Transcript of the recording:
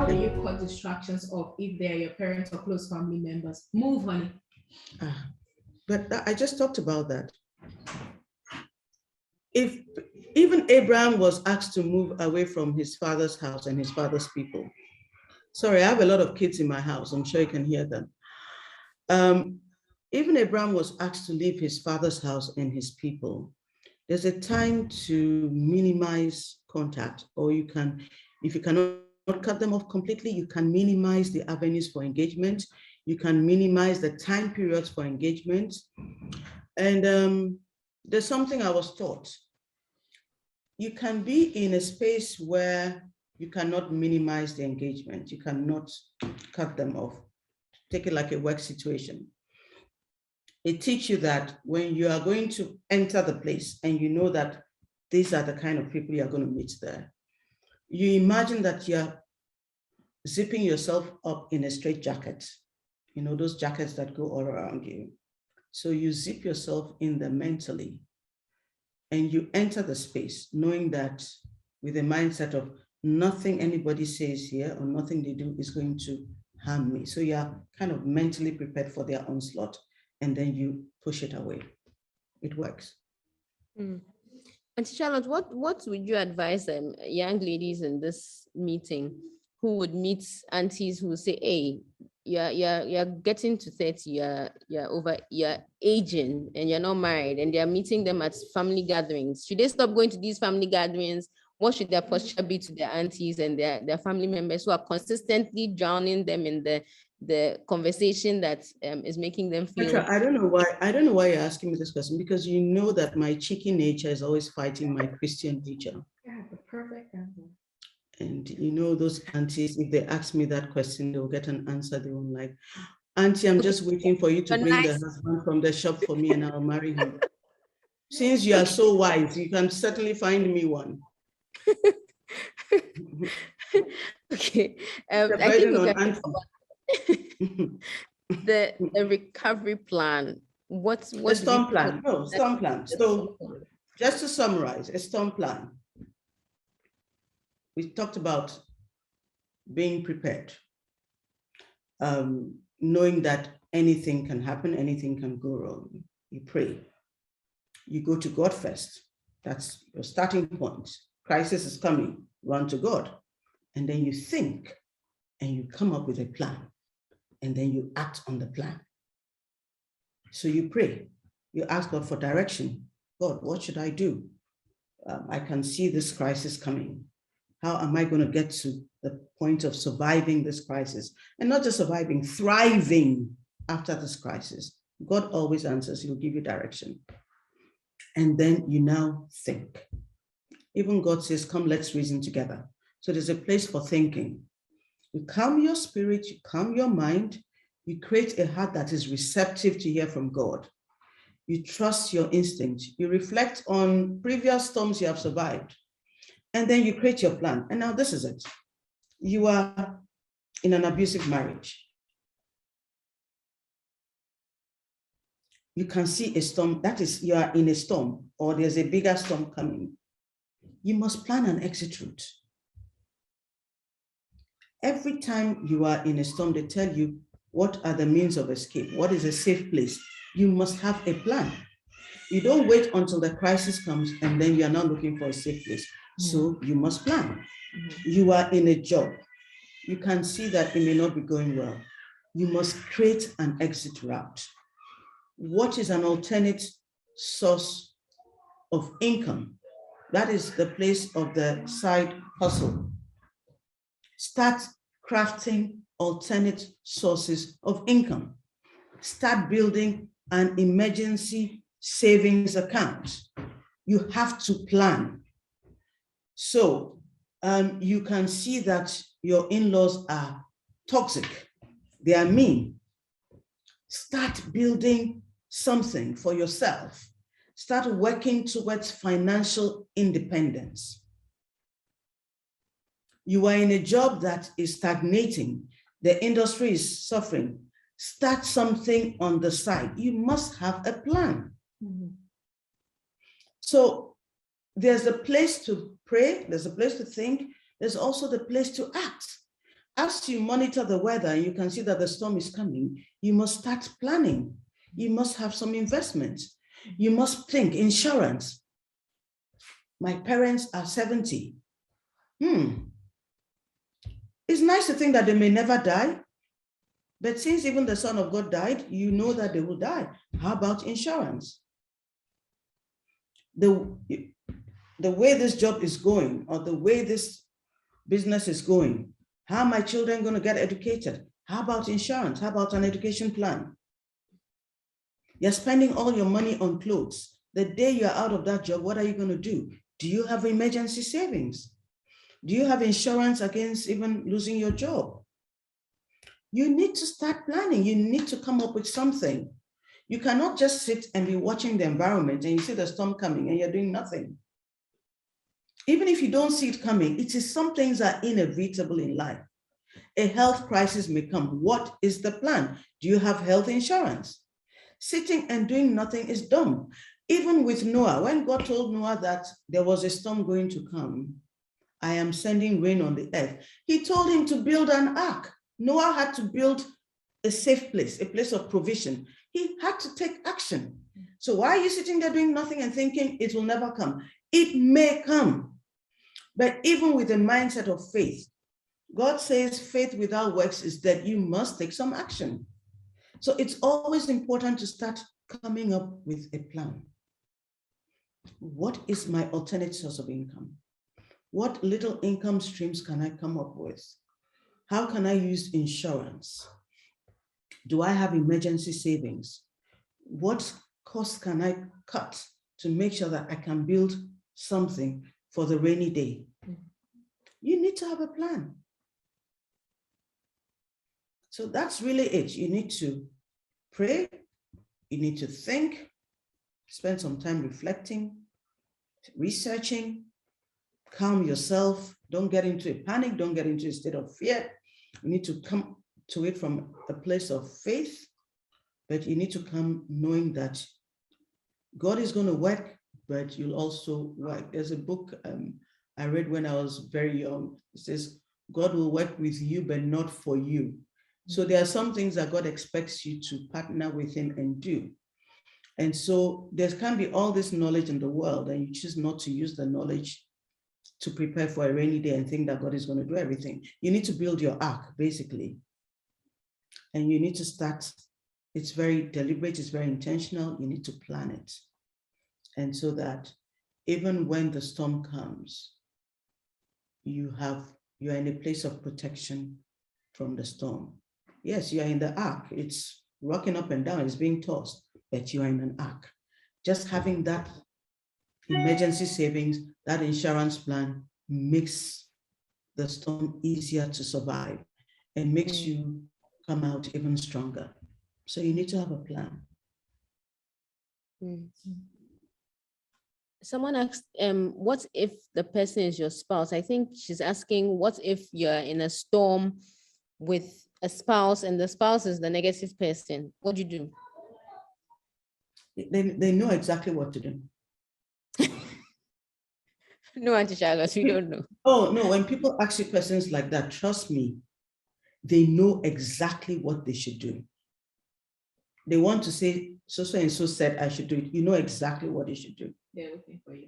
how do you cut distractions off if they're your parents or close family members? Move, honey. But I just talked about that. If even Abraham was asked to move away from his father's house and his father's people. Sorry, I have a lot of kids in my house. I'm sure you can hear them. Even Abraham was asked to leave his father's house and his people. There's a time to minimize contact, or you can, if you cannot cut them off completely, you can minimize the avenues for engagement. You can minimize the time periods for engagement. And there's something I was taught. You can be in a space where you cannot minimize the engagement. You cannot cut them off. Take it like a work situation. It teaches you that when you are going to enter the place and you know that these are the kind of people you're going to meet there, you imagine that you're zipping yourself up in a straitjacket. You know, those jackets that go all around you. So you zip yourself in there mentally and you enter the space knowing that with a mindset of nothing anybody says here or nothing they do is going to harm me. So you're kind of mentally prepared for their onslaught and then you push it away. It works. And Charlotte, what would you advise young ladies in this meeting who would meet aunties who say, hey, you're getting to 30, you're aging and you're not married, and they're meeting them at family gatherings? Should they stop going to these family gatherings? What should their posture be to their aunties and their family members who are consistently drowning them in the conversation that is making them feel? Petra, I don't know why you're asking me this question, because you know that my cheeky nature is always fighting my Christian nature. Yeah, the perfect answer. And you know, those aunties, if they ask me that question, they'll get an answer they won't like. Auntie, I'm just waiting for you to bring the husband from the shop for me and I'll marry him. Since you are so wise, you can certainly find me one. Okay. I think we can talk about the recovery plan. What's the storm plan? No, storm plan. So just to summarize, a storm plan. We talked about being prepared, knowing that anything can happen, anything can go wrong. You pray. You go to God first. That's your starting point. Crisis is coming, run to God. And then you think and you come up with a plan. And then you act on the plan. So you pray. You ask God for direction. God, what should I do? I can see this crisis coming. How am I going to get to the point of surviving this crisis? And not just surviving, thriving after this crisis. God always answers. He'll give you direction. And then you now think. Even God says, come, let's reason together. So there's a place for thinking. You calm your spirit, you calm your mind, you create a heart that is receptive to hear from God. You trust your instinct. You reflect on previous storms you have survived. And then you create your plan. And now this is it. You are in an abusive marriage. You can see a storm. That is, you are in a storm or there's a bigger storm coming. You must plan an exit route. Every time you are in a storm, they tell you what are the means of escape. What is a safe place? You must have a plan. You don't wait until the crisis comes and then you are not looking for a safe place. So you must plan. You are in a job. You can see that it may not be going well. You must create an exit route. What is an alternate source of income? That is the place of the side hustle. Start crafting alternate sources of income. Start building an emergency savings account. You have to plan. So you can see that your in-laws are toxic. They are mean. Start building something for yourself. Start working towards financial independence. You are in a job that is stagnating. The industry is suffering. Start something on the side. You must have a plan. So there's a place to pray. There's a place to think. There's also the place to act. as you monitor the weather and you can see that the storm is coming, you must start planning. You must have some investments. You must think insurance. My parents are 70. It's nice to think that they may never die, but since even the Son of God died, you know that they will die. How about insurance? The way this job is going, or the way this business is going, how are my children going to get educated? How about insurance? How about an education plan? You're spending all your money on clothes. The day you're out of that job, what are you going to do? Do you have emergency savings? Do you have insurance against even losing your job? You need to start planning. You need to come up with something. You cannot just sit and be watching the environment and you see the storm coming and you're doing nothing. Even if you don't see it coming, it is some things are inevitable in life. A health crisis may come. What is the plan? Do you have health insurance? Sitting and doing nothing is dumb. Even with Noah, when God told Noah that there was a storm going to come, I am sending rain on the earth, he told him to build an ark. Noah had to build a safe place, a place of provision. He had to take action. So why are you sitting there doing nothing and thinking it will never come? It may come. But even with the mindset of faith, God says faith without works is that you must take some action. So it's always important to start coming up with a plan. What is my alternate source of income? What little income streams can I come up with? How can I use insurance? Do I have emergency savings? What costs can I cut to make sure that I can build something for the rainy day? You need to have a plan. So that's really it. You need to pray, you need to think, spend some time reflecting, researching, calm yourself. Don't get into a panic, don't get into a state of fear. You need to come to it from a place of faith, but you need to come knowing that God is going to work, but you'll also work. There's a book I read when I was very young. It says, God will work with you, but not for you. So there are some things that God expects you to partner with him and do. And so there can be all this knowledge in the world and you choose not to use the knowledge to prepare for a rainy day and think that God is going to do everything. You need to build your ark, basically. And you need to start. It's very deliberate, it's very intentional. You need to plan it. And so that even when the storm comes, you're in a place of protection from the storm. Yes, you are in the ark. It's rocking up and down, it's being tossed, but you are in an ark. Just having that emergency savings, that insurance plan makes the storm easier to survive and makes you come out even stronger. So you need to have a plan. Someone asked, what if the person is your spouse? I think she's asking, what if you're in a storm with a spouse and the spouse is the negative person? What do you do? They know exactly what to do. No, Auntie Charlotte, we don't know. Oh, no, when people ask you questions like that, trust me, they know exactly what they should do. They want to say, so and so said I should do it. You know exactly what they should do. They're looking for you.